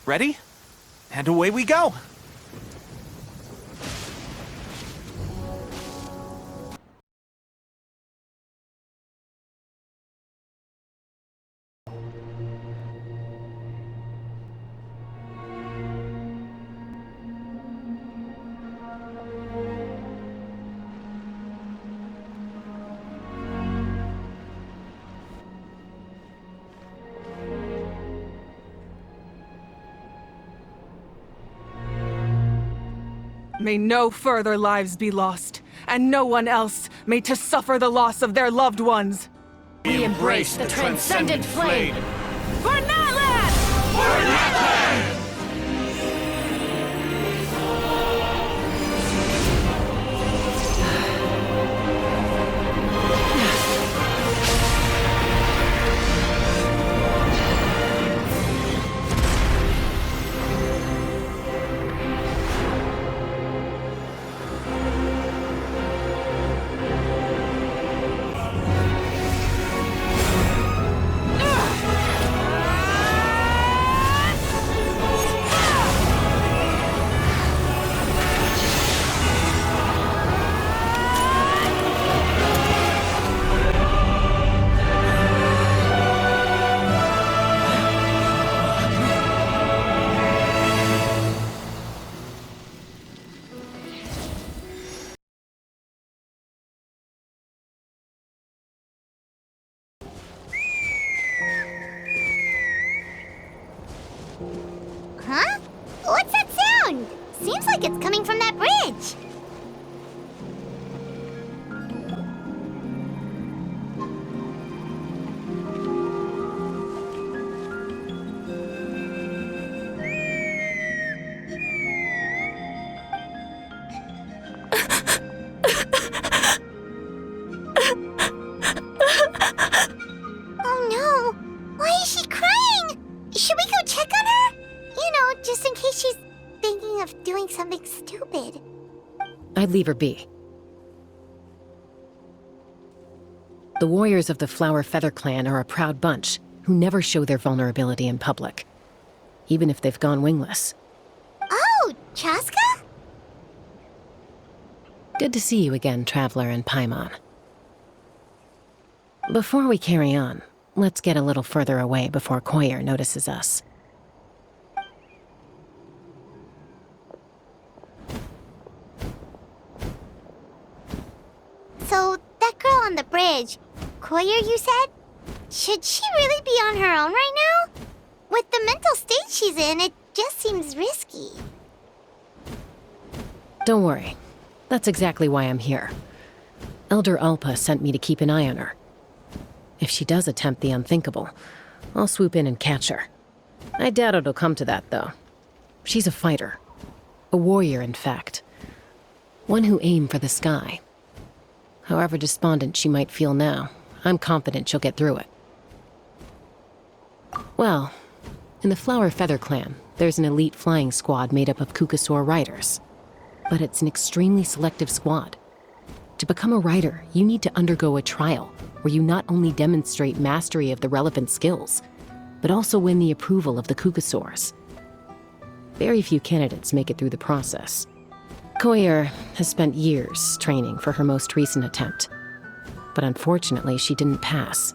Ready? And away we go! May no further lives be lost, and no one else may to suffer the loss of their loved ones. We embrace the transcendent flame! For Natlan! For Natlan! Huh? What's that sound? Seems like it's coming from that bridge. Oh no! Why is she crying? Should we go check on her? You know, just in case she's thinking of doing something stupid. I'd leave her be. The warriors of the Flower Feather Clan are a proud bunch who never show their vulnerability in public, even if they've gone wingless. Oh, Chaska? Good to see you again, Traveler and Paimon. Before we carry on, let's get a little further away before Koyer notices us. So, that girl on the bridge, Koyer, you said? Should she really be on her own right now? With the mental state she's in, it just seems risky. Don't worry. That's exactly why I'm here. Elder Alpa sent me to keep an eye on her. If she does attempt the unthinkable, I'll swoop in and catch her. I doubt it'll come to that, though. She's a fighter. A warrior, in fact. One who aimed for the sky. However despondent she might feel now, I'm confident she'll get through it. Well, in the Flower Feather Clan, there's an elite flying squad made up of Kukasaur riders. But it's an extremely selective squad. To become a rider, you need to undergo a trial where you not only demonstrate mastery of the relevant skills, but also win the approval of the Kukasaurs. Very few candidates make it through the process. Koyer has spent years training for her most recent attempt, but unfortunately she didn't pass.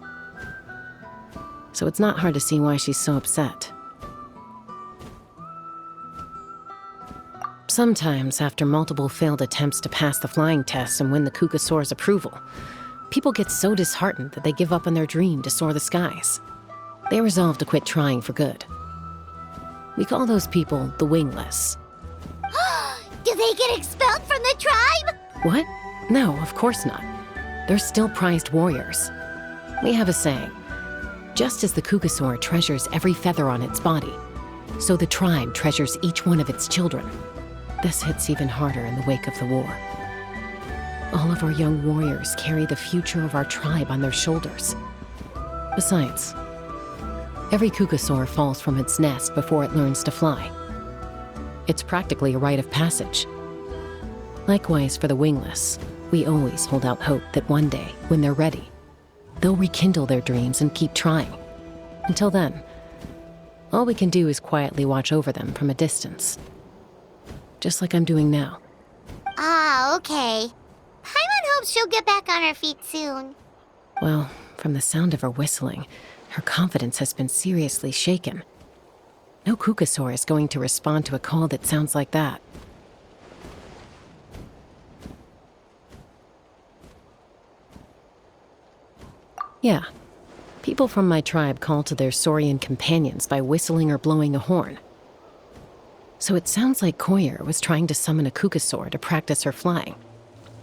So it's not hard to see why she's so upset. Sometimes, after multiple failed attempts to pass the flying test and win the Kukasaur's approval, people get so disheartened that they give up on their dream to soar the skies. They resolve to quit trying for good. We call those people the wingless. Do they get expelled from the tribe? What? No, of course not. They're still prized warriors. We have a saying. Just as the Kukasaur treasures every feather on its body, so the tribe treasures each one of its children. This hits even harder in the wake of the war. All of our young warriors carry the future of our tribe on their shoulders. Besides, every Kukasaur falls from its nest before it learns to fly. It's practically a rite of passage. Likewise for the wingless, we always hold out hope that one day, when they're ready, they'll rekindle their dreams and keep trying. Until then, All we can do is quietly watch over them from a distance. Just like I'm doing now. Ah, okay. Paimon hopes she'll get back on her feet soon. Well, from the sound of her whistling, her confidence has been seriously shaken. No Kukasaur is going to respond to a call that sounds like that. Yeah. People from my tribe call to their saurian companions by whistling or blowing a horn. So it sounds like Koyer was trying to summon a Kukasaur to practice her flying.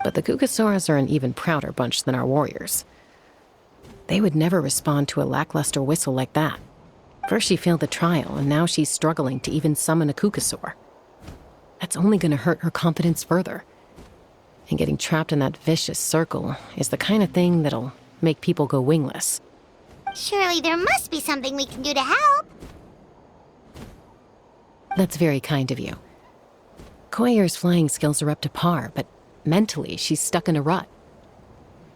But the Kukasaurs are an even prouder bunch than our warriors. They would never respond to a lackluster whistle like that. First she failed the trial, and now she's struggling to even summon a Kukasaur. That's only going to hurt her confidence further. And getting trapped in that vicious circle is the kind of thing that'll make people go wingless. Surely there must be something we can do to help. That's very kind of you. Koyer's flying skills are up to par, but mentally she's stuck in a rut.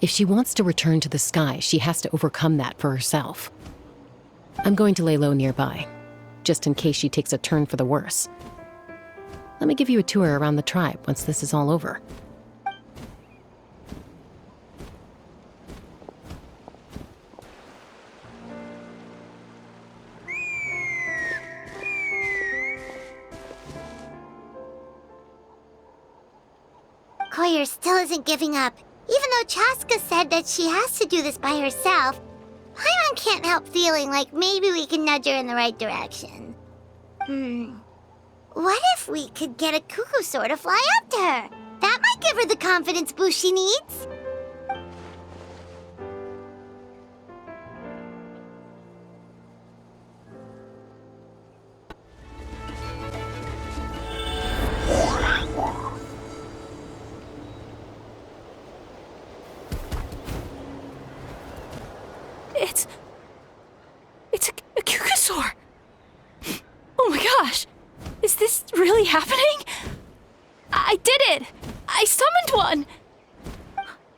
If she wants to return to the sky, she has to overcome that for herself. I'm going to lay low nearby, just in case she takes a turn for the worse. Let me give you a tour around the tribe once this is all over. Koyer still isn't giving up. Even though Chaska said that she has to do this by herself, Paimon can't help feeling like maybe we can nudge her in the right direction. What if we could get a Kukusaur to fly up to her? That might give her the confidence boost she needs. It's a Kukasaur! Oh my gosh! Is this really happening? I did it! I summoned one!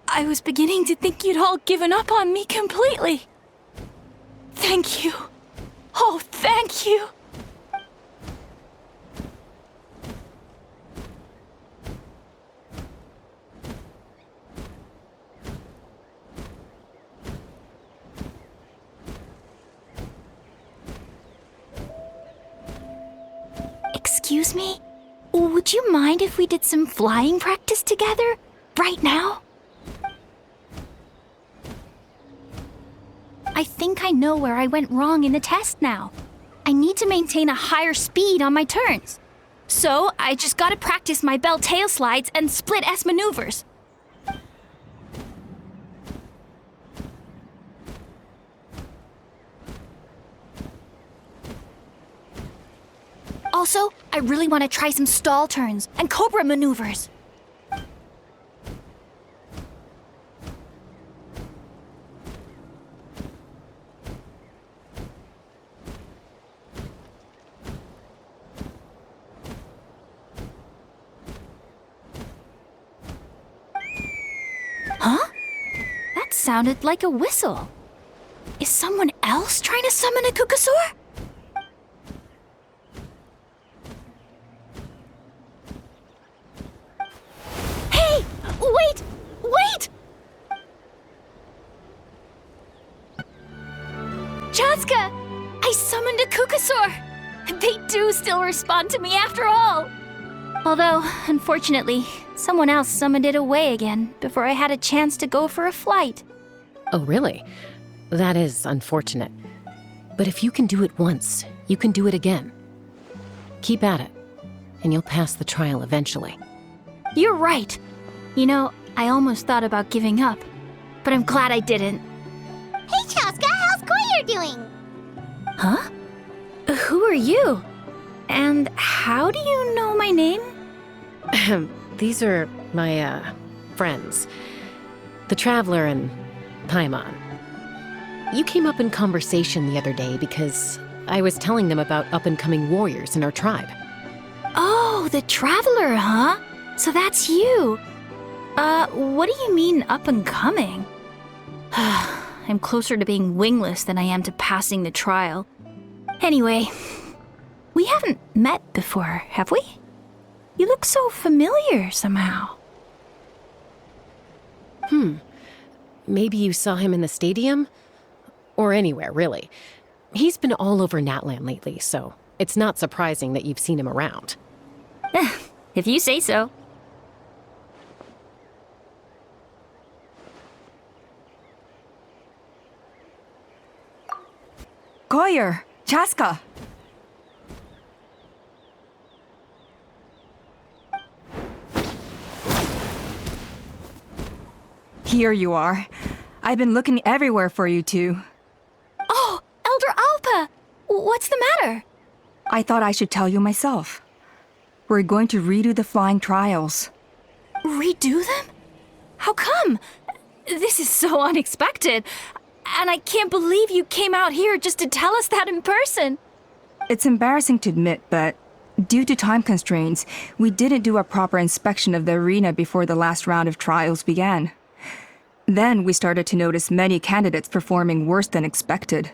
I was beginning to think you'd all given up on me completely. Thank you. Oh, thank you! Excuse me? Would you mind if we did some flying practice together? Right now? I think I know where I went wrong in the test now. I need to maintain a higher speed on my turns. So, I just gotta practice my bell tail slides and split S maneuvers. Also, I really want to try some stall turns and cobra maneuvers. Huh? That sounded like a whistle. Is someone else trying to summon a Kukasaur? Wait! Wait! Chaska! I summoned a Kukasaur! They do still respond to me after all! Although, unfortunately, someone else summoned it away again before I had a chance to go for a flight. Oh, really? That is unfortunate. But if you can do it once, you can do it again. Keep at it, and you'll pass the trial eventually. You're right! You know, I almost thought about giving up, but I'm glad I didn't. Hey, Chaska, how's Koyer doing? Huh? Who are you? And how do you know my name? These are my, friends. The Traveler and Paimon. You came up in conversation the other day because I was telling them about up-and-coming warriors in our tribe. Oh, the Traveler, huh? So that's you. What do you mean up and coming? I'm closer to being wingless than I am to passing the trial. Anyway, we haven't met before, have we? You look so familiar somehow. Maybe you saw him in the stadium? Or anywhere, really. He's been all over Natlan lately, so it's not surprising that you've seen him around. If you say so. Koyer, Chaska. Here you are. I've been looking everywhere for you two. Oh, Elder Alpa! What's the matter? I thought I should tell you myself. We're going to redo the flying trials. Redo them? How come? This is so unexpected. And I can't believe you came out here just to tell us that in person. It's embarrassing to admit, but due to time constraints, we didn't do a proper inspection of the arena before the last round of trials began. Then we started to notice many candidates performing worse than expected.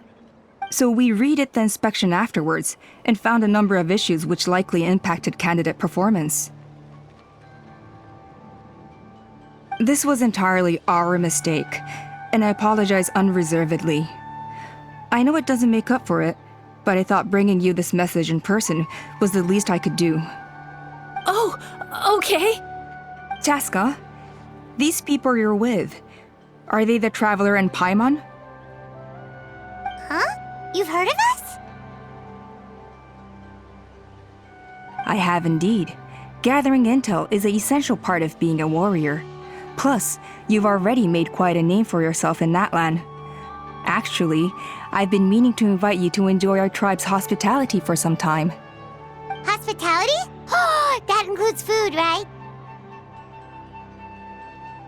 So we redid the inspection afterwards and found a number of issues which likely impacted candidate performance. This was entirely our mistake, and I apologize unreservedly. I know it doesn't make up for it, but I thought bringing you this message in person was the least I could do. Oh, okay. Chaska, these people you're with, are they the Traveler and Paimon? Huh? You've heard of us? I have indeed. Gathering intel is an essential part of being a warrior. Plus, you've already made quite a name for yourself in Natlan. Actually, I've been meaning to invite you to enjoy our tribe's hospitality for some time. Hospitality? Oh, that includes food, right?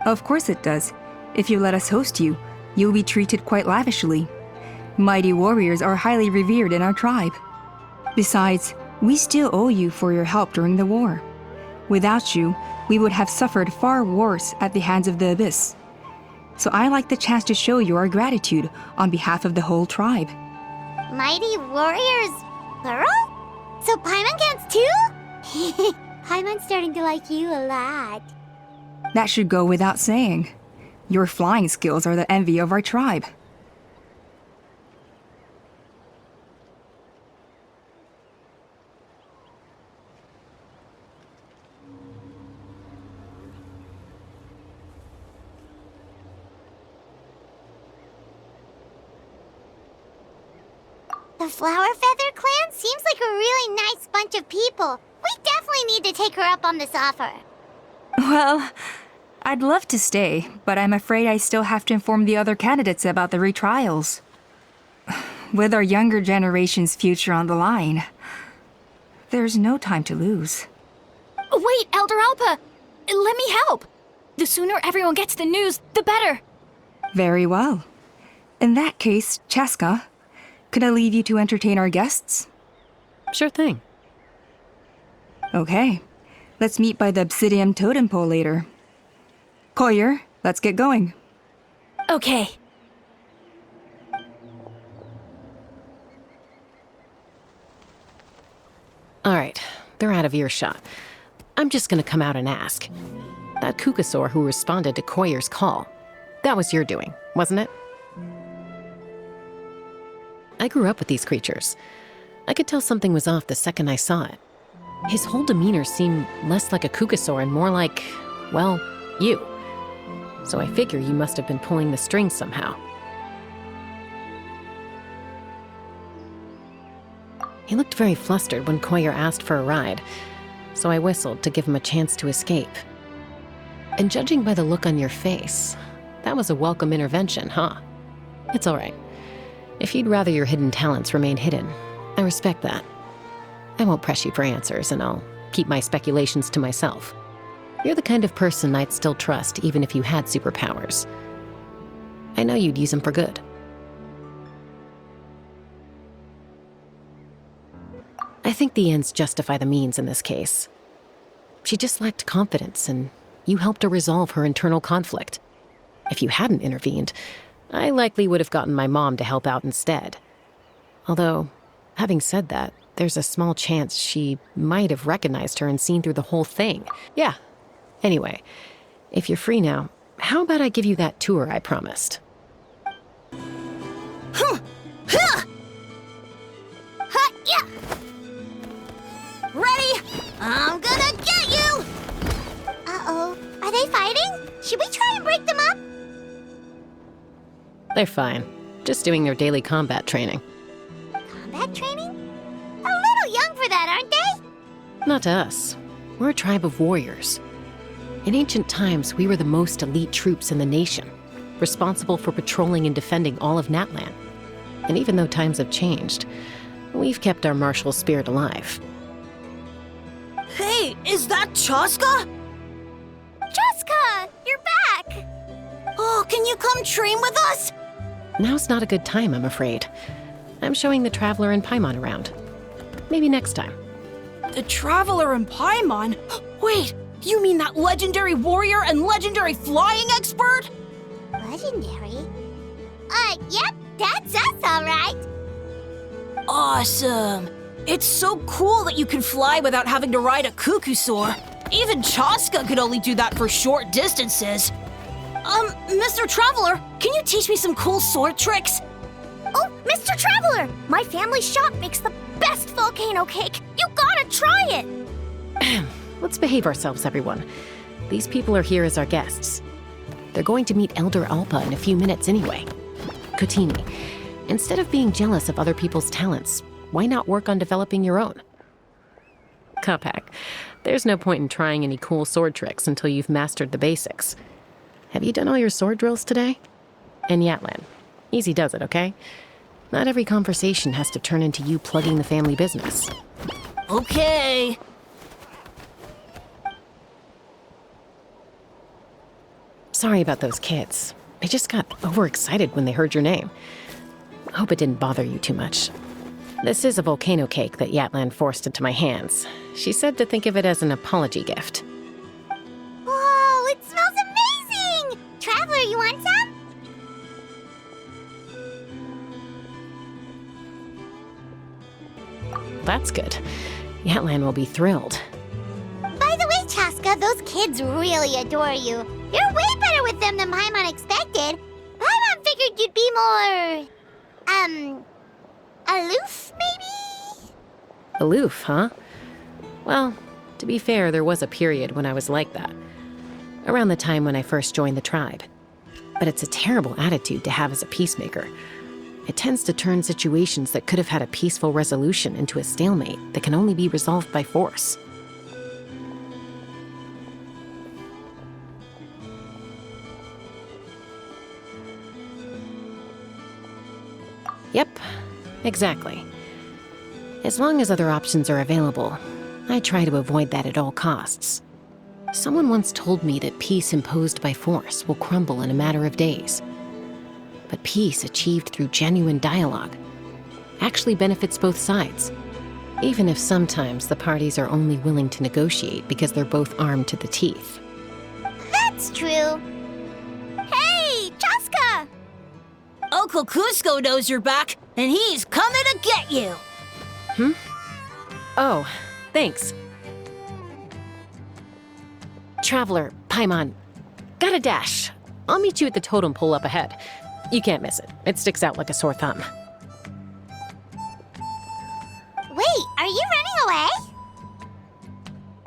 Of course it does. If you let us host you, you'll be treated quite lavishly. Mighty warriors are highly revered in our tribe. Besides, we still owe you for your help during the war. Without you, we would have suffered far worse at the hands of the Abyss. So I like the chance to show you our gratitude on behalf of the whole tribe. Mighty warriors, plural? So Paimon counts too? Paimon's starting to like you a lot. That should go without saying. Your flying skills are the envy of our tribe. The Flower Feather clan seems like a really nice bunch of people. We definitely need to take her up on this offer. Well, I'd love to stay, but I'm afraid I still have to inform the other candidates about the retrials. With our younger generation's future on the line, there's no time to lose. Wait, Elder Alpa! Let me help! The sooner everyone gets the news, the better! Very well. In that case, Chaska, could I leave you to entertain our guests? Sure thing. Okay. Let's meet by the Obsidian Totem Pole later. Koyer, let's get going. Okay. All right, they're out of earshot. I'm just gonna come out and ask. That Kukasaur who responded to Koyer's call, that was your doing, wasn't it? I grew up with these creatures. I could tell something was off the second I saw it. His whole demeanor seemed less like a Kukasaur and more like, well, you. So I figure you must have been pulling the strings somehow. He looked very flustered when Koyer asked for a ride, so I whistled to give him a chance to escape. And judging by the look on your face, that was a welcome intervention, huh? It's all right. If you'd rather your hidden talents remain hidden, I respect that. I won't press you for answers, and I'll keep my speculations to myself. You're the kind of person I'd still trust even if you had superpowers. I know you'd use them for good. I think the ends justify the means in this case. She just lacked confidence, and you helped her resolve her internal conflict. If you hadn't intervened, I likely would have gotten my mom to help out instead. Although, Having said that, there's a small chance she might have recognized her and seen through the whole thing. Yeah. Anyway, if you're free now, how about I give you that tour I promised? Yeah. Ready? I'm gonna get you! Uh-oh. Are they fighting? Should we try and break them up? They're fine. Just doing their daily combat training. Combat training? A little young for that, aren't they? Not to us. We're a tribe of warriors. In ancient times, we were the most elite troops in the nation, responsible for patrolling and defending all of Natlan. And even though times have changed, we've kept our martial spirit alive. Hey, is that Chaska? Chaska, you're back! Oh, can you come train with us? Now's not a good time, I'm afraid. I'm showing the Traveler and Paimon around. Maybe next time. The Traveler and Paimon? Wait, you mean that legendary warrior and legendary flying expert? Legendary? Yep, that's us, all right. Awesome. It's so cool that you can fly without having to ride a cuckoo-soar. Even Chaska could only do that for short distances. Mr. Traveler, can you teach me some cool sword tricks? Oh, Mr. Traveler! My family shop makes the best volcano cake. You gotta try it! Let's behave ourselves, everyone. These people are here as our guests. They're going to meet Elder Alpa in a few minutes anyway. Kotini, instead of being jealous of other people's talents, why not work on developing your own? Kapak, there's no point in trying any cool sword tricks until you've mastered the basics. Have you done all your sword drills today? And Yatlan, easy does it, okay? Not every conversation has to turn into you plugging the family business. Okay. Sorry about those kids. They just got overexcited when they heard your name. Hope it didn't bother you too much. This is a volcano cake that Yatlan forced into my hands. She said to think of it as an apology gift. Whoa, it smells amazing! Traveler, you want some? That's good. Yatlan will be thrilled. By the way, Chaska, those kids really adore you. You're way better with them than Paimon expected. Paimon figured you'd be more... aloof, maybe? Aloof, huh? Well, to be fair, there was a period when I was like that. Around the time when I first joined the tribe. But it's a terrible attitude to have as a peacemaker. It tends to turn situations that could have had a peaceful resolution into a stalemate that can only be resolved by force. Yep, exactly. As long as other options are available, I try to avoid that at all costs. Someone once told me that peace imposed by force will crumble in a matter of days. But peace achieved through genuine dialogue actually benefits both sides, even if sometimes the parties are only willing to negotiate because they're both armed to the teeth. That's true. Hey, Chaska! Uncle Cusco knows you're back, and he's coming to get you. Oh, thanks. Traveler, Paimon, got a dash. I'll meet you at the totem pole up ahead. You can't miss it. It sticks out like a sore thumb. Wait, are you running away?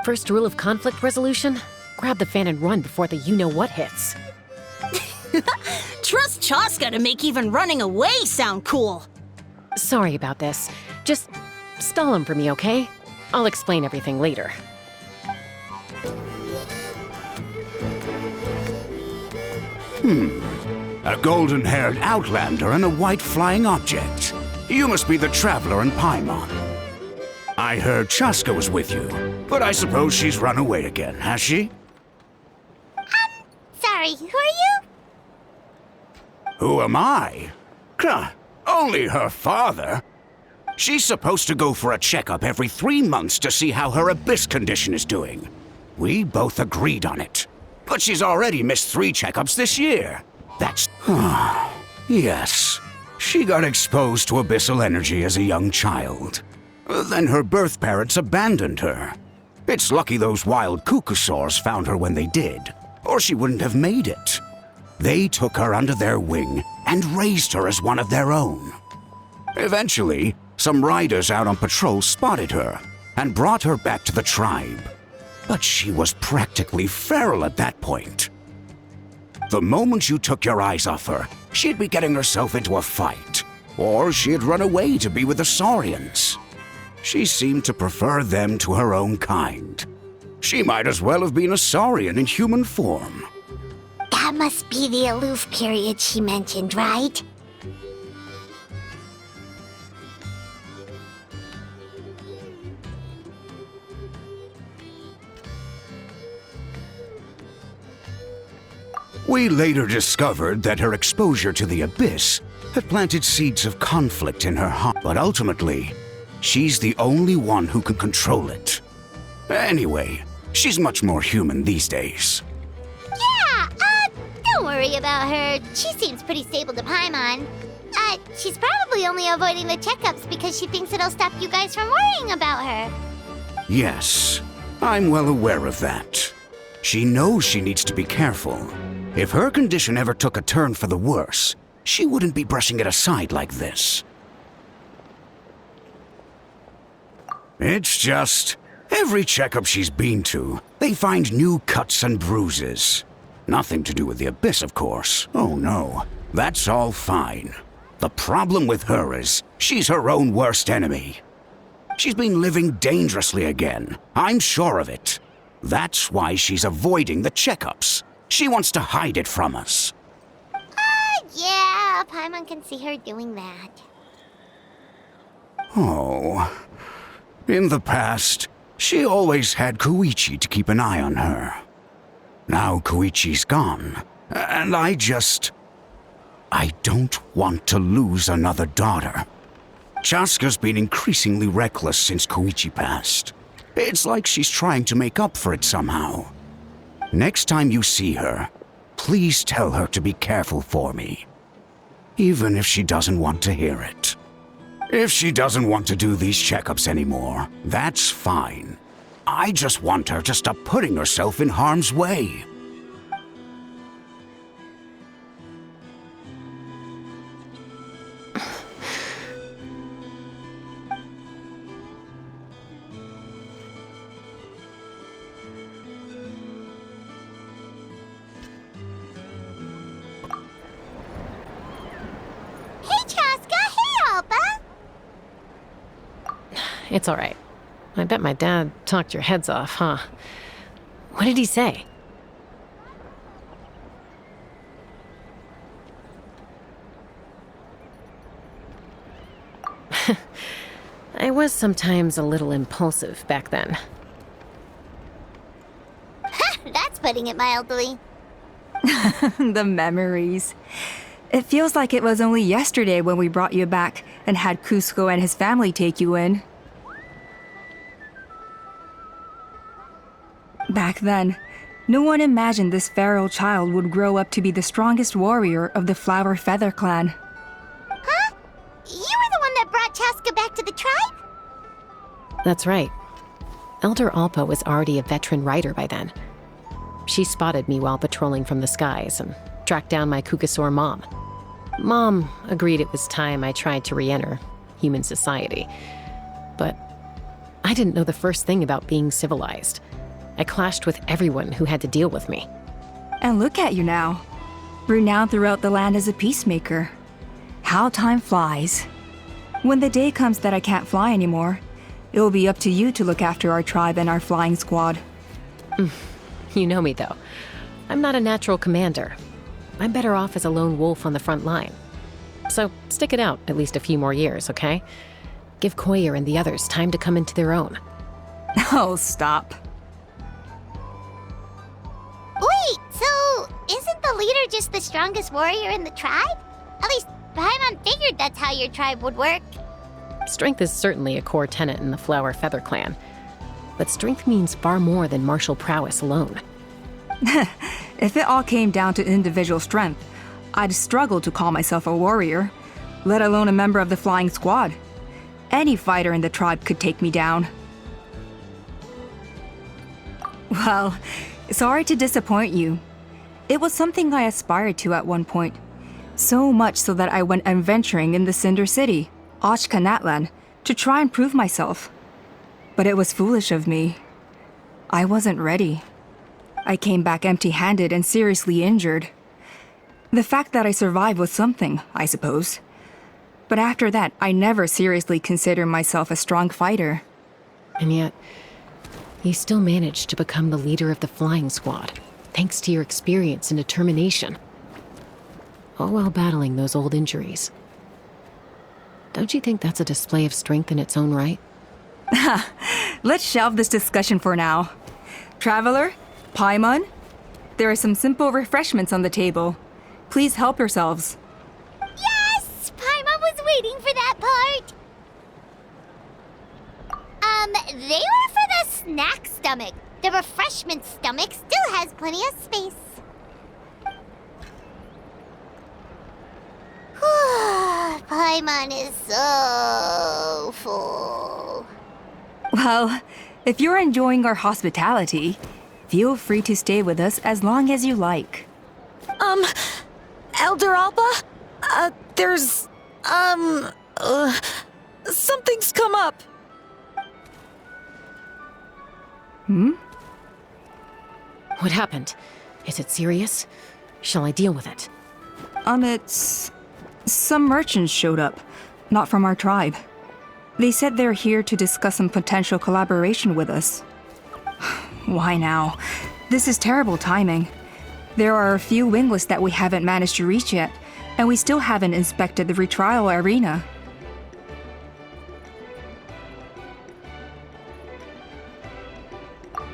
First rule of conflict resolution? Grab the fan and run before the you-know-what hits. Trust Chaska to make even running away sound cool. Sorry about this. Just stall him for me, okay? I'll explain everything later. A golden-haired outlander and a white flying object. You must be the Traveler and Paimon. I heard Chaska was with you, but I suppose she's run away again, has she? Sorry, who are you? Who am I? Only her father. She's supposed to go for a checkup every 3 months to see how her abyss condition is doing. We both agreed on it. But she's already missed 3 checkups this year. That's... Yes. She got exposed to abyssal energy as a young child. Then her birth parents abandoned her. It's lucky those wild cuckoosaurs found her when they did, or she wouldn't have made it. They took her under their wing and raised her as one of their own. Eventually, some riders out on patrol spotted her and brought her back to the tribe. But she was practically feral at that point. The moment you took your eyes off her, she'd be getting herself into a fight, or she'd run away to be with the Saurians. She seemed to prefer them to her own kind. She might as well have been a Saurian in human form. That must be the aloof period she mentioned, right? We later discovered that her exposure to the abyss had planted seeds of conflict in her heart, but ultimately, she's the only one who can control it. Anyway, she's much more human these days. Yeah, don't worry about her. She seems pretty stable to Paimon. She's probably only avoiding the checkups because she thinks it'll stop you guys from worrying about her. Yes, I'm well aware of that. She knows she needs to be careful. If her condition ever took a turn for the worse, she wouldn't be brushing it aside like this. It's just, every checkup she's been to, they find new cuts and bruises. Nothing to do with the abyss, of course. Oh no, that's all fine. The problem with her is, she's her own worst enemy. She's been living dangerously again, I'm sure of it. That's why she's avoiding the checkups. She wants to hide it from us. Yeah, Paimon can see her doing that. Oh. In the past, she always had Koichi to keep an eye on her. Now Koichi's gone, and I don't want to lose another daughter. Chaska's been increasingly reckless since Koichi passed. It's like she's trying to make up for it somehow. Next time you see her, please tell her to be careful for me. Even if she doesn't want to hear it. If she doesn't want to do these checkups anymore, that's fine. I just want her to stop putting herself in harm's way. It's all right. I bet my dad talked your heads off, huh? What did he say? I was sometimes a little impulsive back then. That's putting it mildly. The memories. It feels like it was only yesterday when we brought you back and had Cusco and his family take you in. Back then, no one imagined this feral child would grow up to be the strongest warrior of the Flower Feather clan. Huh? You were the one that brought Chaska back to the tribe? That's right. Elder Alpa was already a veteran rider by then. She spotted me while patrolling from the skies and tracked down my Kukasaur mom. Mom agreed it was time I tried to re-enter human society. But I didn't know the first thing about being civilized. I clashed with everyone who had to deal with me. And look at you now, renowned throughout the land as a peacemaker. How time flies. When the day comes that I can't fly anymore, it will be up to you to look after our tribe and our flying squad. You know me, though. I'm not a natural commander. I'm better off as a lone wolf on the front line. So stick it out at least a few more years, okay? Give Koyer and the others time to come into their own. Oh, stop. Wait, so isn't the leader just the strongest warrior in the tribe? At least Paimon figured that's how your tribe would work. Strength is certainly a core tenet in the Flower Feather clan. But strength means far more than martial prowess alone. If it all came down to individual strength, I'd struggle to call myself a warrior. let alone a member of the flying squad. Any fighter in the tribe could take me down. Well, sorry to disappoint you. It was something I aspired to at one point. So much so that I went adventuring in the Cinder City, Genshin Natlan, to try and prove myself. But it was foolish of me. I wasn't ready. I came back empty-handed and seriously injured. The fact that I survived was something, I suppose. But after that, I never seriously considered myself a strong fighter. And yet, you still managed to become the leader of the flying squad, thanks to your experience and determination. All while battling those old injuries. Don't you think that's a display of strength in its own right? Let's shelve this discussion for now. Traveler, Paimon, there are some simple refreshments on the table. Please help yourselves. Yes! Paimon was waiting for that part! They were for the snack stomach. The refreshment stomach still has plenty of space. Paimon is so full. Well, if you're enjoying our hospitality, feel free to stay with us as long as you like. Elder Alpa? Something's come up. What happened? Is it serious? Shall I deal with it? It's... Some merchants showed up, not from our tribe. They said they're here to discuss some potential collaboration with us. Why now? This is terrible timing. There are a few wingless that we haven't managed to reach yet, and we still haven't inspected the retrial arena.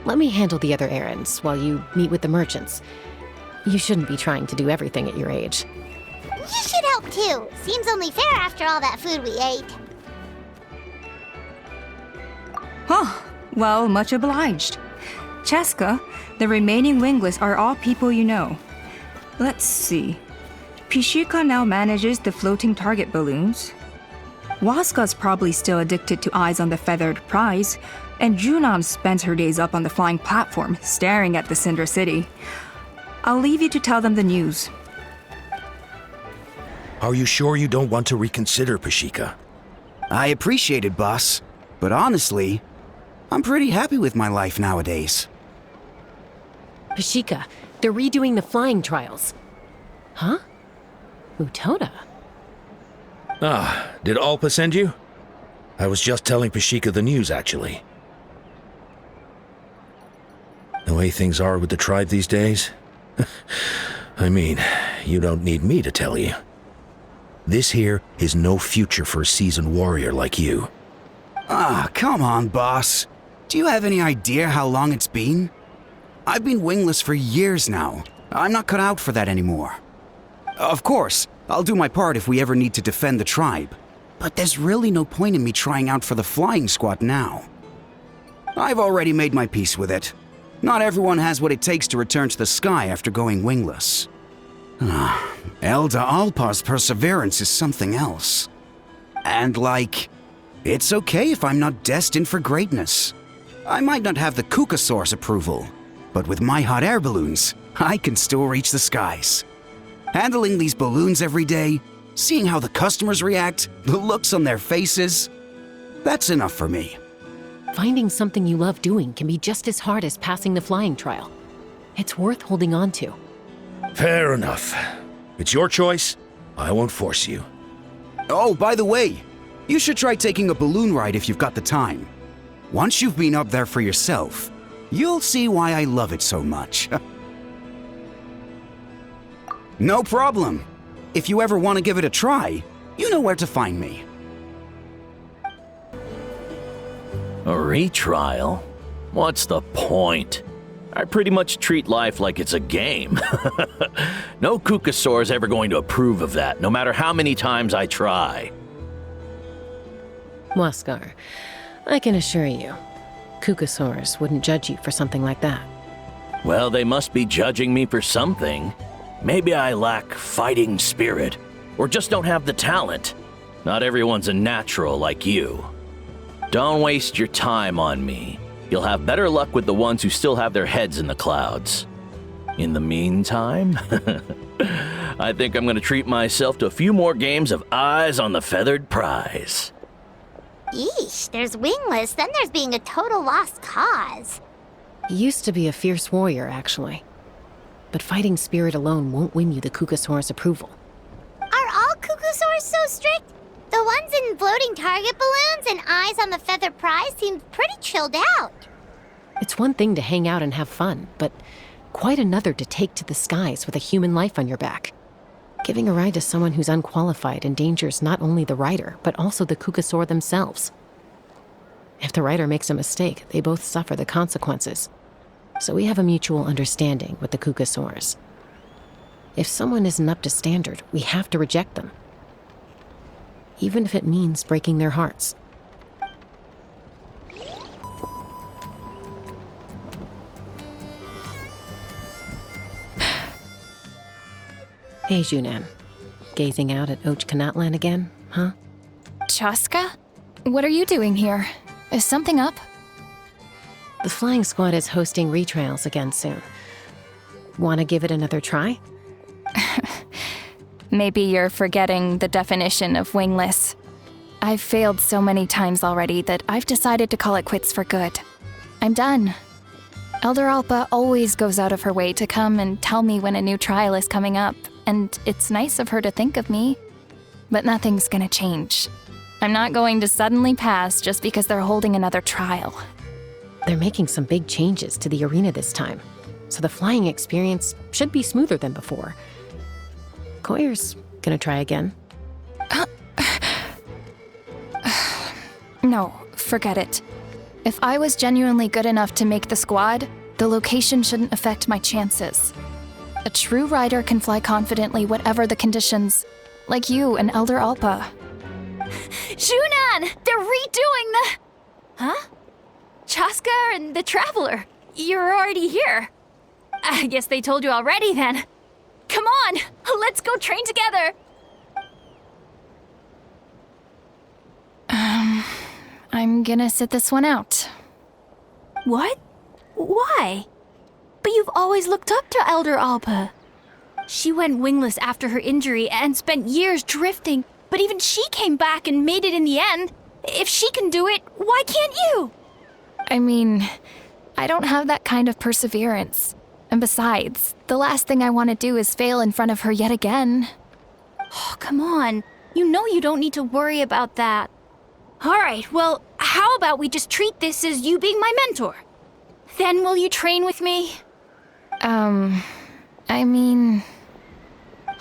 Let me handle the other errands while you meet with the merchants. You shouldn't be trying to do everything at your age. You should help too. Seems only fair after all that food we ate. Huh. Well, much obliged. Cheska, the remaining wingless are all people you know. Let's see. Pishika now manages the floating target balloons. Waska's probably still addicted to eyes on the feathered prize, and Junon spends her days up on the flying platform, staring at the Cinder City. I'll leave you to tell them the news. Are you sure you don't want to reconsider, Pashika? I appreciate it, boss. But honestly, I'm pretty happy with my life nowadays. Pashika, they're redoing the flying trials. Huh? Utoda? Ah, did Alpa send you? I was just telling Pashika the news, actually. The way things are with the tribe these days? I mean, you don't need me to tell you. This here is no future for a seasoned warrior like you. Ah, come on, boss. Do you have any idea how long it's been? I've been wingless for years now. I'm not cut out for that anymore. Of course, I'll do my part if we ever need to defend the tribe. But there's really no point in me trying out for the flying squad now. I've already made my peace with it. Not everyone has what it takes to return to the sky after going wingless. Elder Alpa's perseverance is something else. And it's okay if I'm not destined for greatness. I might not have the Kukasaur's approval, but with my hot air balloons, I can still reach the skies. Handling these balloons every day, seeing how the customers react, the looks on their faces, that's enough for me. Finding something you love doing can be just as hard as passing the flying trial. It's worth holding on to. Fair enough. It's your choice. I won't force you. Oh, by the way, you should try taking a balloon ride if you've got the time. Once you've been up there for yourself, you'll see why I love it so much. No problem. If you ever want to give it a try, you know where to find me. A retrial? What's the point? I pretty much treat life like it's a game. No Kukasaur's ever going to approve of that, no matter how many times I try. Waskar, I can assure you, Kukasaurs wouldn't judge you for something like that. Well, they must be judging me for something. Maybe I lack fighting spirit, or just don't have the talent. Not everyone's a natural like you. Don't waste your time on me. You'll have better luck with the ones who still have their heads in the clouds. In the meantime, I think I'm gonna treat myself to a few more games of Eyes on the Feathered Prize. Yeesh, there's wingless, then there's being a total lost cause. He used to be a fierce warrior, actually. But fighting spirit alone won't win you the Kukasaur's approval. Are all Kukusaurs so strict? The ones in floating target balloons and Eyes on the Feathered Prize seem pretty chilled out. It's one thing to hang out and have fun, but quite another to take to the skies with a human life on your back. Giving a ride to someone who's unqualified endangers not only the rider, but also the Kukasaur themselves. If the rider makes a mistake, they both suffer the consequences. So we have a mutual understanding with the Kukasaurs. If someone isn't up to standard, we have to reject them. Even if it means breaking their hearts. Hey, Junan. Gazing out at Genshin Natlan again, huh? Chaska? What are you doing here? Is something up? The flying squad is hosting retrials again soon. Want to give it another try? Maybe you're forgetting the definition of wingless. I've failed so many times already that I've decided to call it quits for good. I'm done. Elder Alpa always goes out of her way to come and tell me when a new trial is coming up, and it's nice of her to think of me. But nothing's gonna change. I'm not going to suddenly pass just because they're holding another trial. They're making some big changes to the arena this time, so the flying experience should be smoother than before. Koyer's gonna try again. No, forget it. If I was genuinely good enough to make the squad, the location shouldn't affect my chances. A true rider can fly confidently whatever the conditions, like you and Elder Alpa. Junan! They're redoing the... Huh? Chaska and the Traveler. You're already here. I guess they told you already then. Come on, let's go train together. I'm gonna sit this one out. What? Why? But you've always looked up to Elder Alpa. She went wingless after her injury and spent years drifting, but even she came back and made it in the end. If she can do it, why can't you? I mean, I don't have that kind of perseverance. And besides, the last thing I want to do is fail in front of her yet again. Oh, come on. You know you don't need to worry about that. All right, well, how about we just treat this as you being my mentor? Then will you train with me? I mean...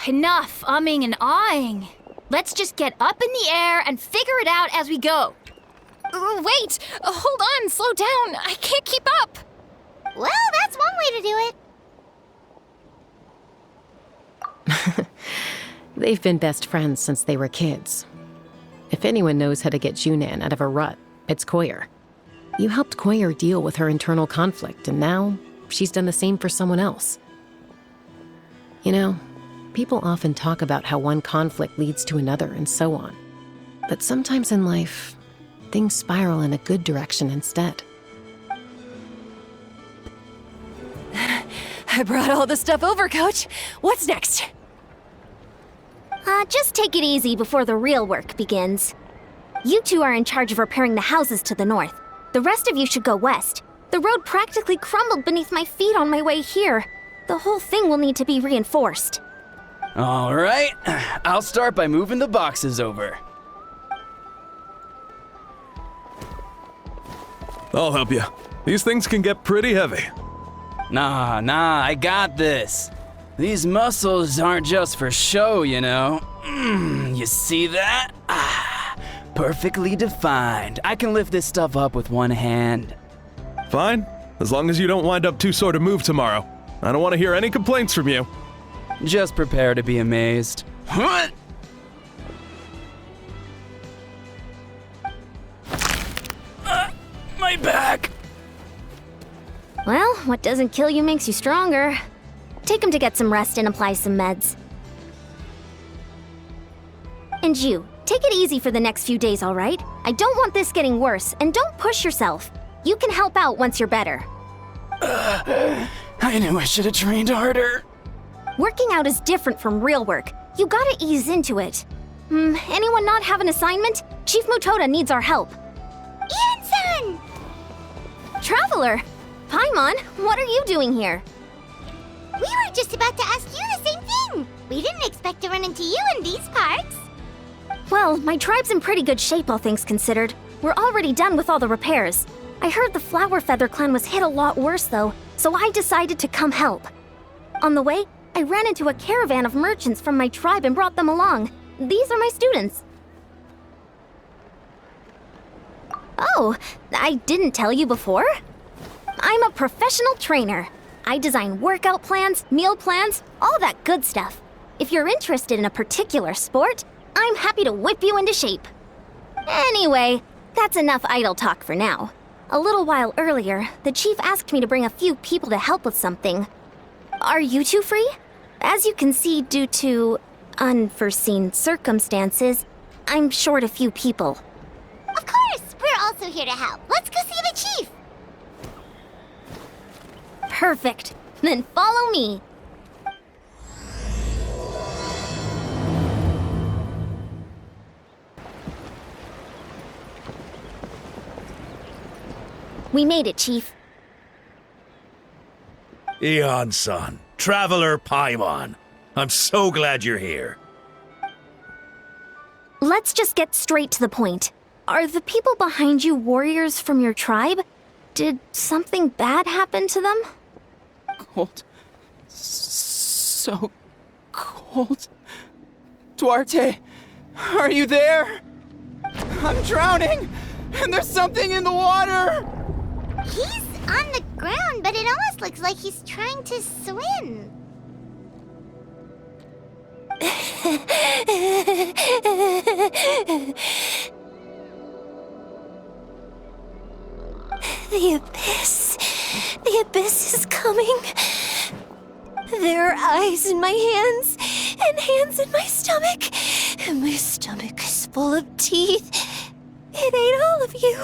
Enough umming and ahhing. Let's just get up in the air and figure it out as we go. Wait! Hold on, slow down. I can't keep up. Well, that's one way to do it. They've been best friends since they were kids. If anyone knows how to get Junan out of a rut, it's Koyer. You helped Koyer deal with her internal conflict, and now she's done the same for someone else. You know, people often talk about how one conflict leads to another and so on. But sometimes in life, things spiral in a good direction instead. I brought all the stuff over, Coach. What's next? Just take it easy before the real work begins. You two are in charge of repairing the houses to the north. The rest of you should go west. The road practically crumbled beneath my feet on my way here. The whole thing will need to be reinforced. All right, I'll start by moving the boxes over. I'll help you. These things can get pretty heavy. Nah, I got this. These muscles aren't just for show, you know. You see that? Perfectly defined. I can lift this stuff up with one hand. Fine, as long as you don't wind up too sore to move tomorrow. I don't want to hear any complaints from you. Just prepare to be amazed. What? My back. Well, what doesn't kill you makes you stronger. Take him to get some rest and apply some meds. And you, Take it easy for the next few days, all right? I don't want this getting worse, and don't push yourself. You can help out once you're better. I knew I should have trained harder. Working out is different from real work. You gotta ease into it. Anyone not have an assignment? Chief Mutoda needs our help. Ian-san! Traveler! Paimon, what are you doing here? We were just about to ask you the same thing. We didn't expect to run into you in these parts. Well, my tribe's in pretty good shape, all things considered. We're already done with all the repairs. I heard the Flower Feather clan was hit a lot worse, though, so I decided to come help. On the way, I ran into a caravan of merchants from my tribe and brought them along. These are my students. Oh, I didn't tell you before? I'm a professional trainer. I design workout plans, meal plans, all that good stuff. If you're interested in a particular sport, I'm happy to whip you into shape. Anyway, that's enough idle talk for now. A little while earlier, the chief asked me to bring a few people to help with something. Are you two free? As you can see, due to unforeseen circumstances, I'm short a few people. Of course, we're also here to help. Let's go see the chief. Perfect. Then follow me. We made it, Chief. Eon-san, Traveler Paimon. I'm so glad you're here. Let's just get straight to the point. Are the people behind you warriors from your tribe? Did something bad happen to them? Cold. So cold. Duarte, are you there? I'm drowning, and there's something in the water! He's on the ground, but it almost looks like he's trying to swim. The abyss. The abyss is coming. There are eyes in my hands, and hands in my stomach. And my stomach is full of teeth. It ate all of you.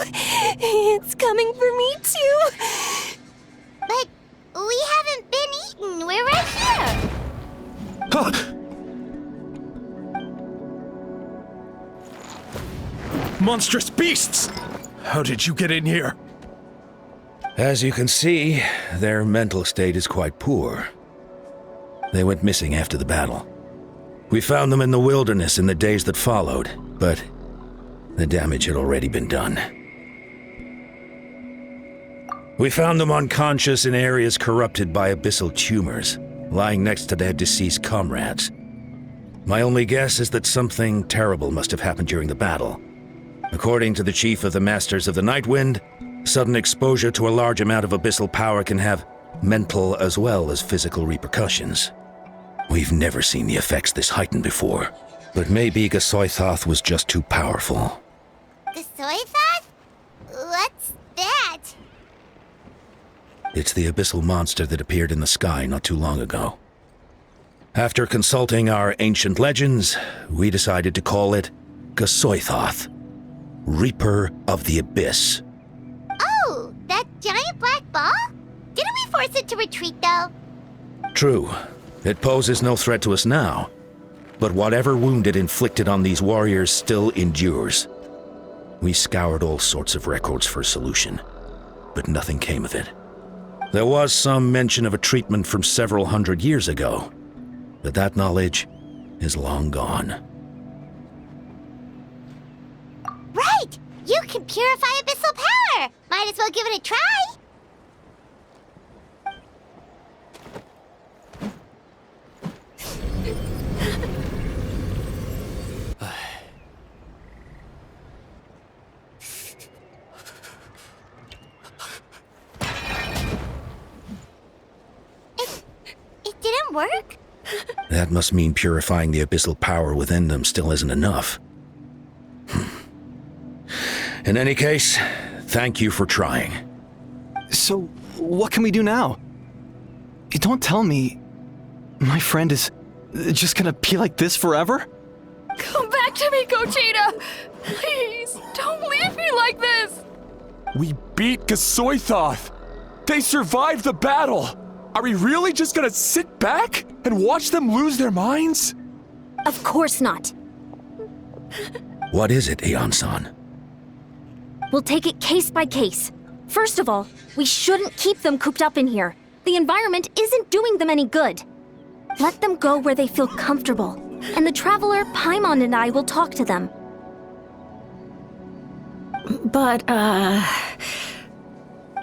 It's coming for me, too. But we haven't been eaten. We're right here. Monstrous beasts! How did you get in here? As you can see, their mental state is quite poor. They went missing after the battle. We found them in the wilderness in the days that followed, but the damage had already been done. We found them unconscious in areas corrupted by abyssal tumors, lying next to their deceased comrades. My only guess is that something terrible must have happened during the battle. According to the chief of the Masters of the Nightwind, sudden exposure to a large amount of abyssal power can have mental as well as physical repercussions. We've never seen the effects this heightened before, but maybe Gasoithoth was just too powerful. Gasoithoth? What's that? It's the abyssal monster that appeared in the sky not too long ago. After consulting our ancient legends, we decided to call it Gasoithoth, Reaper of the Abyss. Oh, that giant black ball? Didn't we force it to retreat, though? True. It poses no threat to us now, but whatever wound it inflicted on these warriors still endures. We scoured all sorts of records for a solution, but nothing came of it. There was some mention of a treatment from several hundred years ago, but that knowledge is long gone. Right! You can purify abyssal power! Might as well give it a try! It didn't work? That must mean purifying the abyssal power within them still isn't enough. In any case, thank you for trying. So, what can we do now? Don't tell me my friend is just gonna be like this forever? Come back to me, Gogeta! Please, don't leave me like this! We beat Gasoithoth! They survived the battle! Are we really just gonna sit back and watch them lose their minds? Of course not. What is it, Aeon-san? We'll take it case by case. First of all, we shouldn't keep them cooped up in here. The environment isn't doing them any good. Let them go where they feel comfortable, and the Traveler, Paimon, and I will talk to them. But,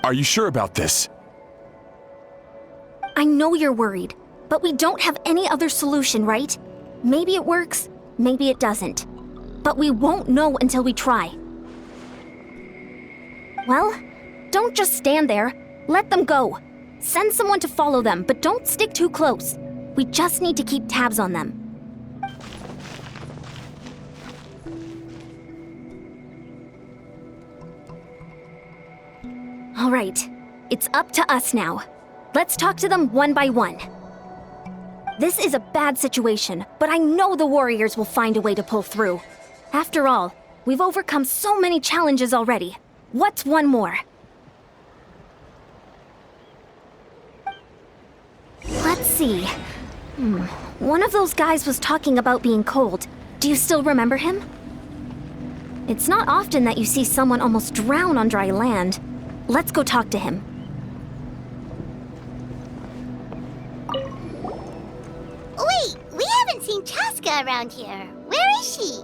Are you sure about this? I know you're worried, but we don't have any other solution, right? Maybe it works, maybe it doesn't. But we won't know until we try. Well, don't just stand there. Let them go. Send someone to follow them, but don't stick too close. We just need to keep tabs on them. All right, it's up to us now. Let's talk to them one by one. This is a bad situation, but I know the warriors will find a way to pull through. After all, we've overcome so many challenges already. What's one more? Let's see. One of those guys was talking about being cold. Do you still remember him? It's not often that you see someone almost drown on dry land. Let's go talk to him. Wait, we haven't seen Chaska around here. Where is she?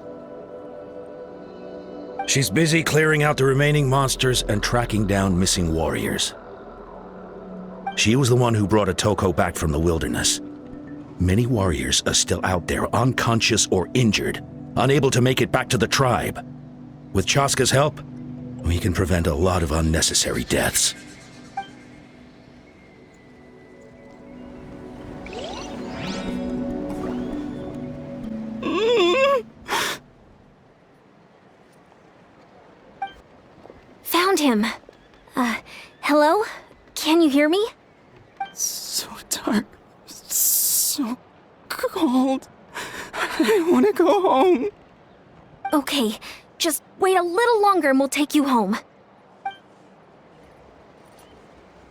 She's busy clearing out the remaining monsters and tracking down missing warriors. She was the one who brought Otoko back from the wilderness. Many warriors are still out there, unconscious or injured, unable to make it back to the tribe. With Chaska's help, we can prevent a lot of unnecessary deaths. Found him. Hello? Can you hear me? So dark. So cold. I want to go home. Okay, just wait a little longer and we'll take you home.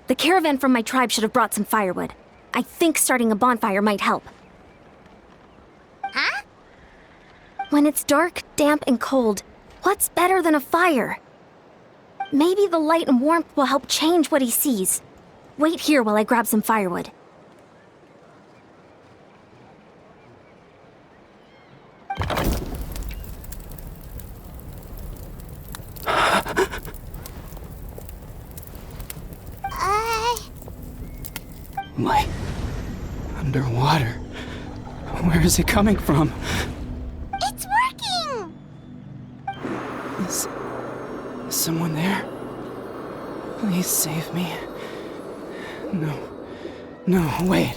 The caravan from my tribe should have brought some firewood. I think starting a bonfire might help. Huh? When it's dark, damp, and cold, what's better than a fire? Maybe the light and warmth will help change what he sees. Wait here while I grab some firewood. Light. Underwater. Where is it coming from? It's working! Is someone there? Please save me. No, wait.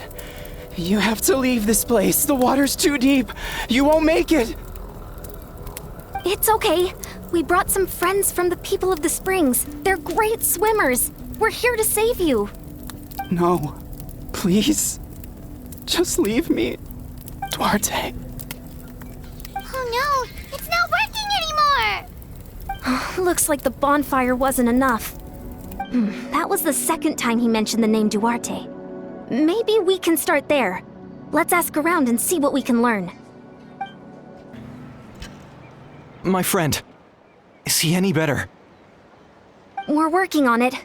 You have to leave this place. The water's too deep. You won't make it. It's okay. We brought some friends from the people of the springs. They're great swimmers. We're here to save you. No. Please. Just leave me. Duarte. Oh no, it's not working anymore! Looks like the bonfire wasn't enough. That was the second time he mentioned the name Duarte. Maybe we can start there. Let's ask around and see what we can learn. My friend, is he any better? We're working on it.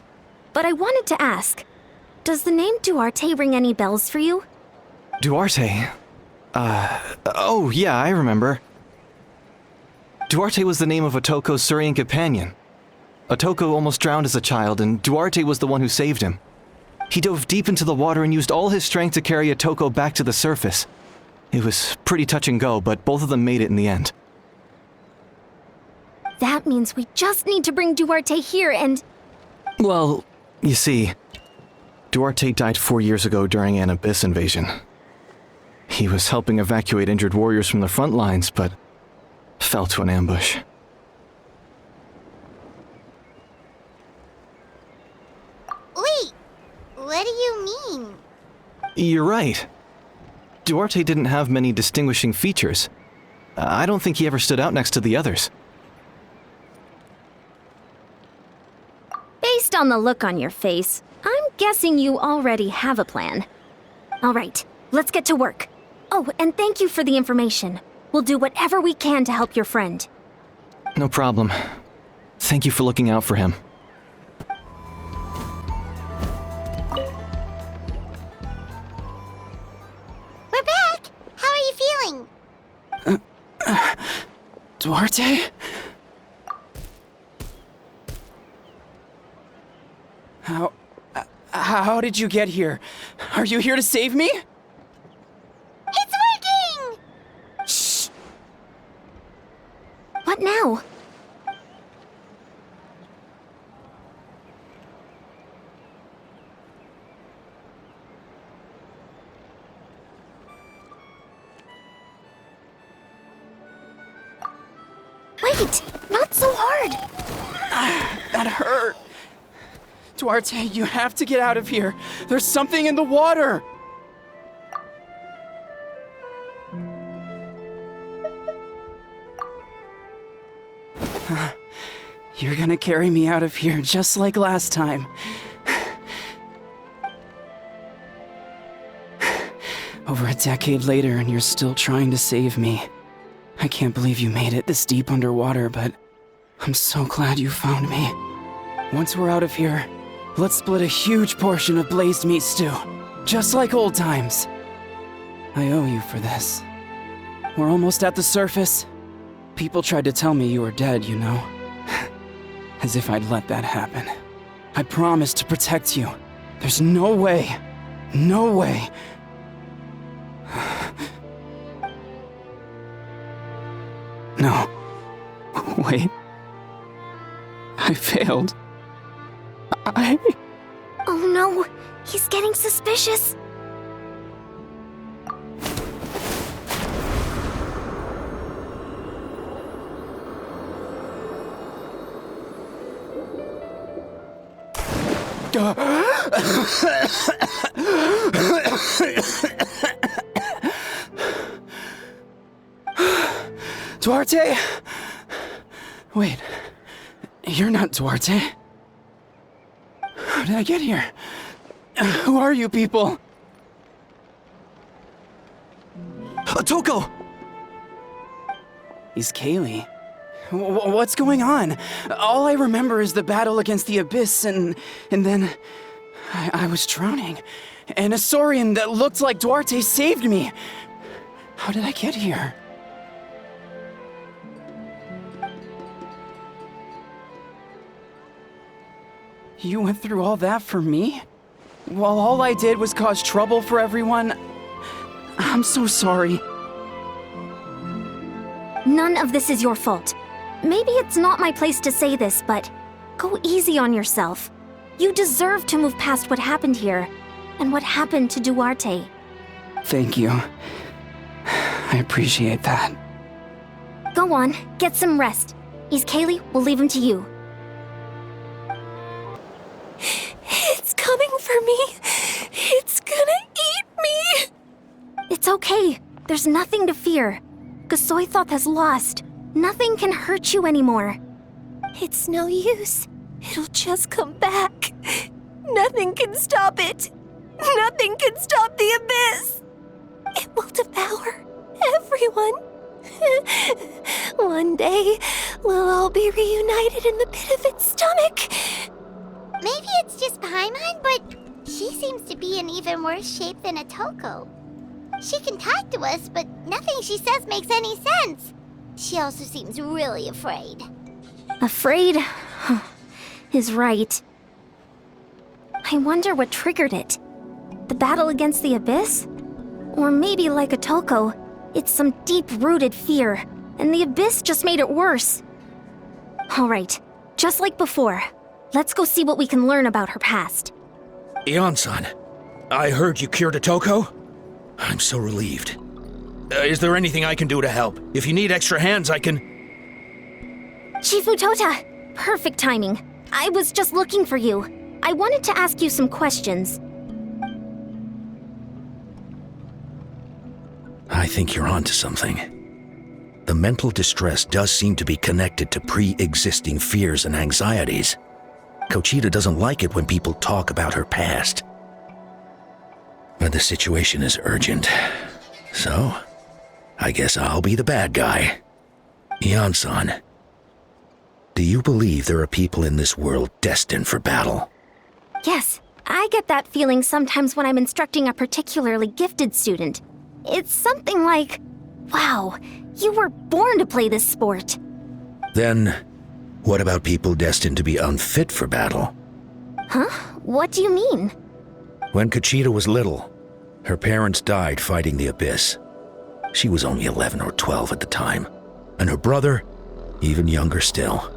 But I wanted to ask, does the name Duarte ring any bells for you? Duarte? Oh yeah, I remember. Duarte was the name of Otoko's Surian companion. Otoko almost drowned as a child, and Duarte was the one who saved him. He dove deep into the water and used all his strength to carry Otoko back to the surface. It was pretty touch and go, but both of them made it in the end. That means we just need to bring Duarte here and... Well, you see, Duarte died 4 years ago during an Abyss invasion. He was helping evacuate injured warriors from the front lines, but fell to an ambush. Wait, what do you mean? You're right. Duarte didn't have many distinguishing features. I don't think he ever stood out next to the others. Based on the look on your face, I'm guessing you already have a plan. All right, let's get to work. Oh, and thank you for the information. We'll do whatever we can to help your friend. No problem. Thank you for looking out for him. We're back! How are you feeling? Duarte? How did you get here? Are you here to save me? It's working! Shh! What now? Wait! Not so hard! That hurt. Duarte, you have to get out of here. There's something in the water. You're gonna carry me out of here just like last time. Over a decade later, and you're still trying to save me. I can't believe you made it this deep underwater, but I'm so glad you found me. Once we're out of here, let's split a huge portion of blazed meat stew, just like old times. I owe you for this. We're almost at the surface. People tried to tell me you were dead, you know. As if I'd let that happen. I promised to protect you. There's no way. No way. No. Wait. I failed. Oh no! He's getting suspicious! Duarte? Wait. You're not Duarte. How did I get here? Who are you people? Toko! He's Kaylee. What's going on? All I remember is the battle against the Abyss, and then I was drowning. And a Saurian that looked like Duarte saved me. How did I get here? You went through all that for me? While all I did was cause trouble for everyone? I'm so sorry. None of this is your fault. Maybe it's not my place to say this, but go easy on yourself. You deserve to move past what happened here, and what happened to Duarte. Thank you. I appreciate that. Go on, get some rest. Is Kaylee, we'll leave him to you. It's coming for me. It's gonna eat me. It's okay. There's nothing to fear. Gasoithoth has lost. Nothing can hurt you anymore. It's no use. It'll just come back. Nothing can stop it. Nothing can stop the abyss. It will devour everyone. One day, we'll all be reunited in the pit of its stomach. Maybe it's just Paimon, but she seems to be in even worse shape than Atoko. She can talk to us, but nothing she says makes any sense. She also seems really afraid. Afraid? Is right. I wonder what triggered it. The battle against the Abyss? Or maybe like Atoko, it's some deep-rooted fear, and the Abyss just made it worse. Alright, just like before, let's go see what we can learn about her past. Ion-san, I heard you cured Atoko? I'm so relieved. Is there anything I can do to help? If you need extra hands, I can... Shifu Tota! Perfect timing. I was just looking for you. I wanted to ask you some questions. I think you're onto something. The mental distress does seem to be connected to pre-existing fears and anxieties. Conchita doesn't like it when people talk about her past. But the situation is urgent. So, I guess I'll be the bad guy. Ian-san, do you believe there are people in this world destined for battle? Yes, I get that feeling sometimes when I'm instructing a particularly gifted student. It's something like, wow, you were born to play this sport. Then, what about people destined to be unfit for battle? Huh? What do you mean? When Conchita was little, her parents died fighting the Abyss. She was only 11 or 12 at the time, and her brother, even younger still.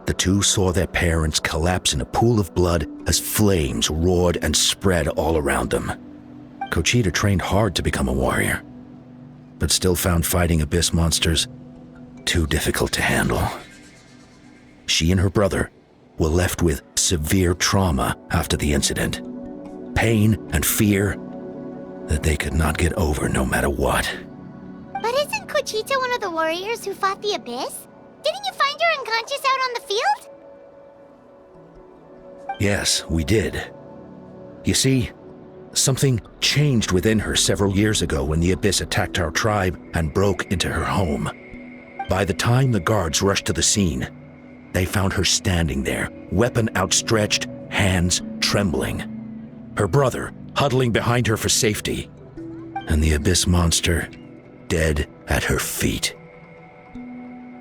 The two saw their parents collapse in a pool of blood as flames roared and spread all around them. Conchita trained hard to become a warrior, but still found fighting Abyss monsters too difficult to handle. She and her brother were left with severe trauma after the incident. Pain and fear that they could not get over no matter what. But isn't Conchita one of the warriors who fought the Abyss? Didn't you find her unconscious out on the field? Yes, we did. You see, something changed within her several years ago when the Abyss attacked our tribe and broke into her home. By the time the guards rushed to the scene, they found her standing there, weapon outstretched, hands trembling. Her brother huddling behind her for safety, and the Abyss monster dead at her feet.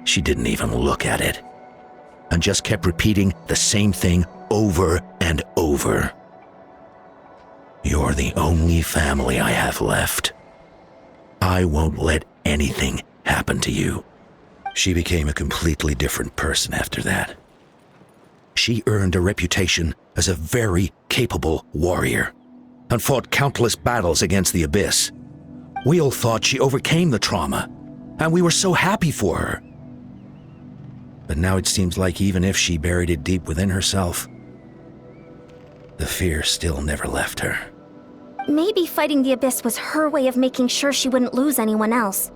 She didn't even look at it, and just kept repeating the same thing over and over. You're the only family I have left. I won't let anything happen to you. She became a completely different person after that. She earned a reputation as a very capable warrior and fought countless battles against the Abyss. We all thought she overcame the trauma, and we were so happy for her. But now it seems like even if she buried it deep within herself, the fear still never left her. Maybe fighting the Abyss was her way of making sure she wouldn't lose anyone else.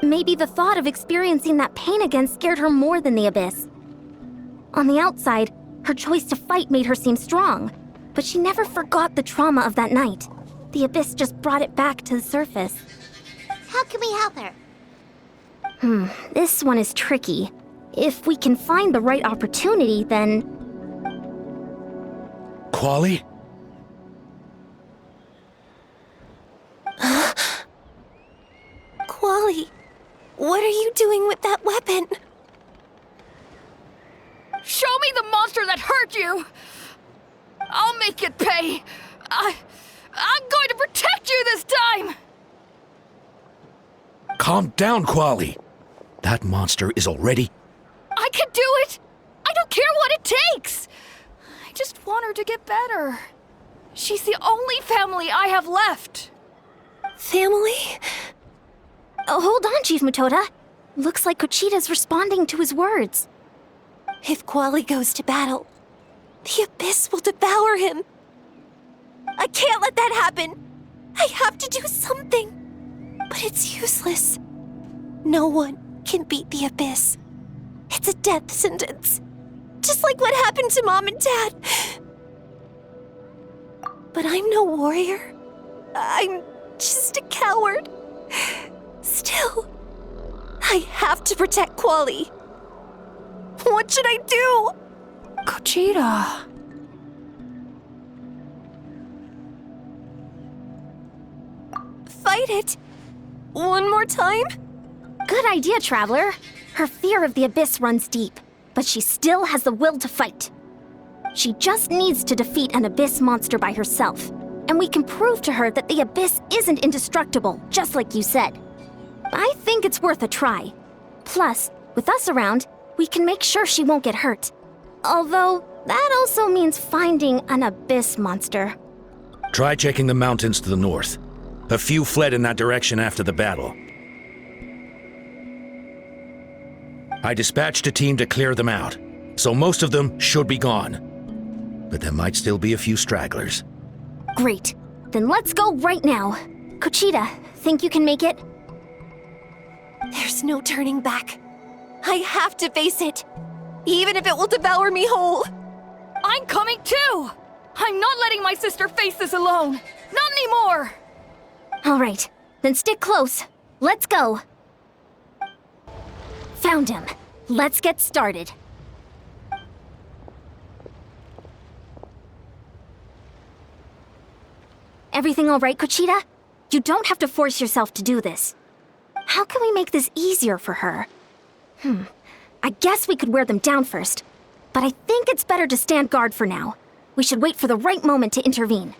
Maybe the thought of experiencing that pain again scared her more than the Abyss. On the outside, her choice to fight made her seem strong, but she never forgot the trauma of that night. The Abyss just brought it back to the surface. How can we help her? This one is tricky. If we can find the right opportunity, then... Quali? Quali, what are you doing with that weapon? Show me the monster that hurt you! I'll make it pay! I'm going to protect you this time! Calm down, Quali. That monster is already... I can do it! I don't care what it takes! I just want her to get better. She's the only family I have left. Family? Oh, hold on, Chief Matoda. Looks like Conchita's responding to his words. If Quali goes to battle, the Abyss will devour him. I can't let that happen. I have to do something. But it's useless. No one can beat the Abyss. It's a death sentence. Just like what happened to Mom and Dad. But I'm no warrior. I'm just a coward. Still, I have to protect Quali. What should I do? Conchita. Fight it. One more time? Good idea, Traveler. Her fear of the Abyss runs deep, but she still has the will to fight. She just needs to defeat an Abyss monster by herself, and we can prove to her that the Abyss isn't indestructible, just like you said. I think it's worth a try. Plus, with us around, we can make sure she won't get hurt. Although, that also means finding an Abyss monster. Try checking the mountains to the north. A few fled in that direction after the battle. I dispatched a team to clear them out, so most of them should be gone. But there might still be a few stragglers. Great. Then let's go right now. Kuchita, think you can make it? There's no turning back. I have to face it, even if it will devour me whole. I'm coming too! I'm not letting my sister face this alone! Not anymore! All right, then stick close. Let's go. Found him. Let's get started. Everything all right, Kuchita? You don't have to force yourself to do this. How can we make this easier for her? I guess we could wear them down first, but I think it's better to stand guard for now. We should wait for the right moment to intervene.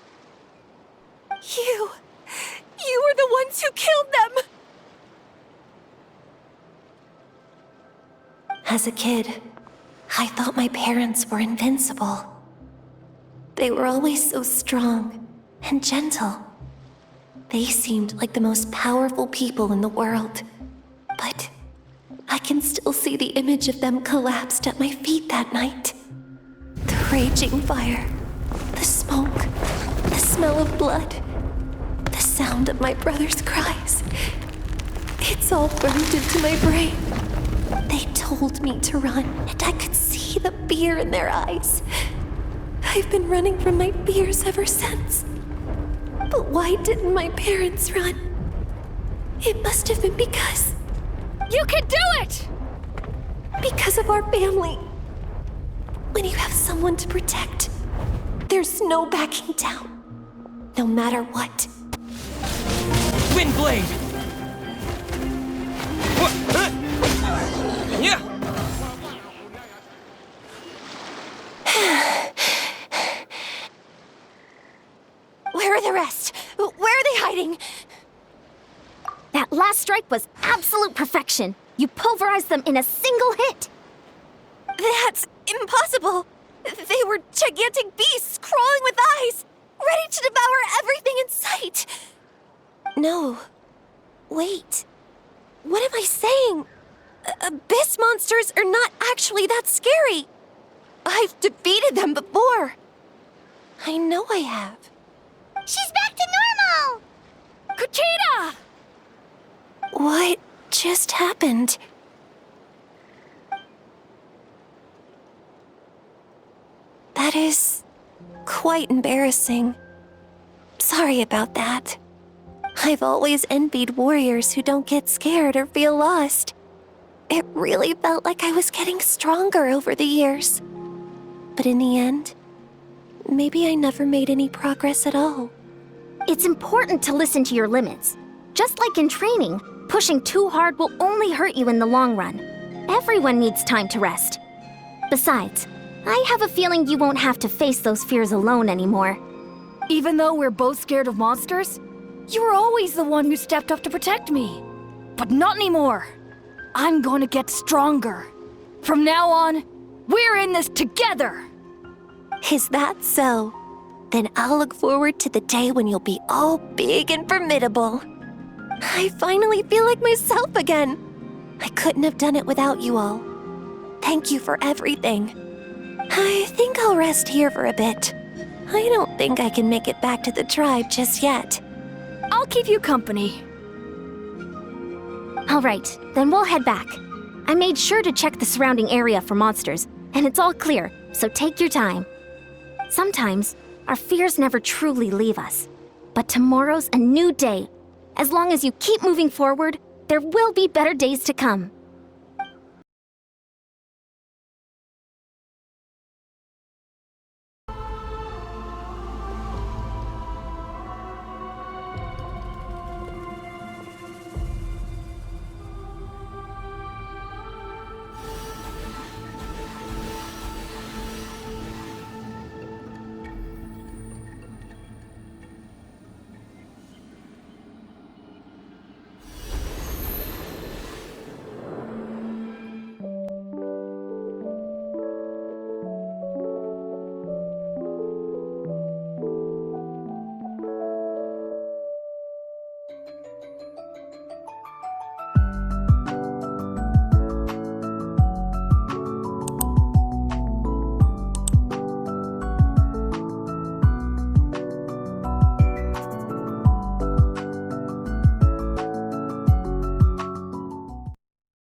You were the ones who killed them! As a kid, I thought my parents were invincible. They were always so strong and gentle. They seemed like the most powerful people in the world. But I can still see the image of them collapsed at my feet that night. The raging fire, the smoke, the smell of blood, the sound of my brother's cries. It's all burned into my brain. They told me to run, and I could see the fear in their eyes. I've been running from my fears ever since. But why didn't my parents run? It must have been because... You can do it! Because of our family. When you have someone to protect, there's no backing down. No matter what. Windblade! Yeah! Where are the rest? Where are they hiding? That last strike was absolute perfection. You pulverized them in a single hit. That's impossible. They were gigantic beasts crawling with eyes, ready to devour everything in sight. No. Wait. What am I saying? Abyss monsters are not actually that scary. I've defeated them before. I know I have. She's back to normal! Kuchita! What just happened? That is quite embarrassing. Sorry about that. I've always envied warriors who don't get scared or feel lost. It really felt like I was getting stronger over the years. But in the end, maybe I never made any progress at all. It's important to listen to your limits. Just like in training, pushing too hard will only hurt you in the long run. Everyone needs time to rest. Besides, I have a feeling you won't have to face those fears alone anymore. Even though we're both scared of monsters, you were always the one who stepped up to protect me. But not anymore. I'm going to get stronger. From now on, we're in this together. Is that so? Then I'll look forward to the day when you'll be all big and formidable. I finally feel like myself again. I couldn't have done it without you all. Thank you for everything. I think I'll rest here for a bit. I don't think I can make it back to the tribe just yet. I'll keep you company. All right, then we'll head back. I made sure to check the surrounding area for monsters, and it's all clear, so take your time. Sometimes, our fears never truly leave us. But tomorrow's a new day. As long as you keep moving forward, there will be better days to come.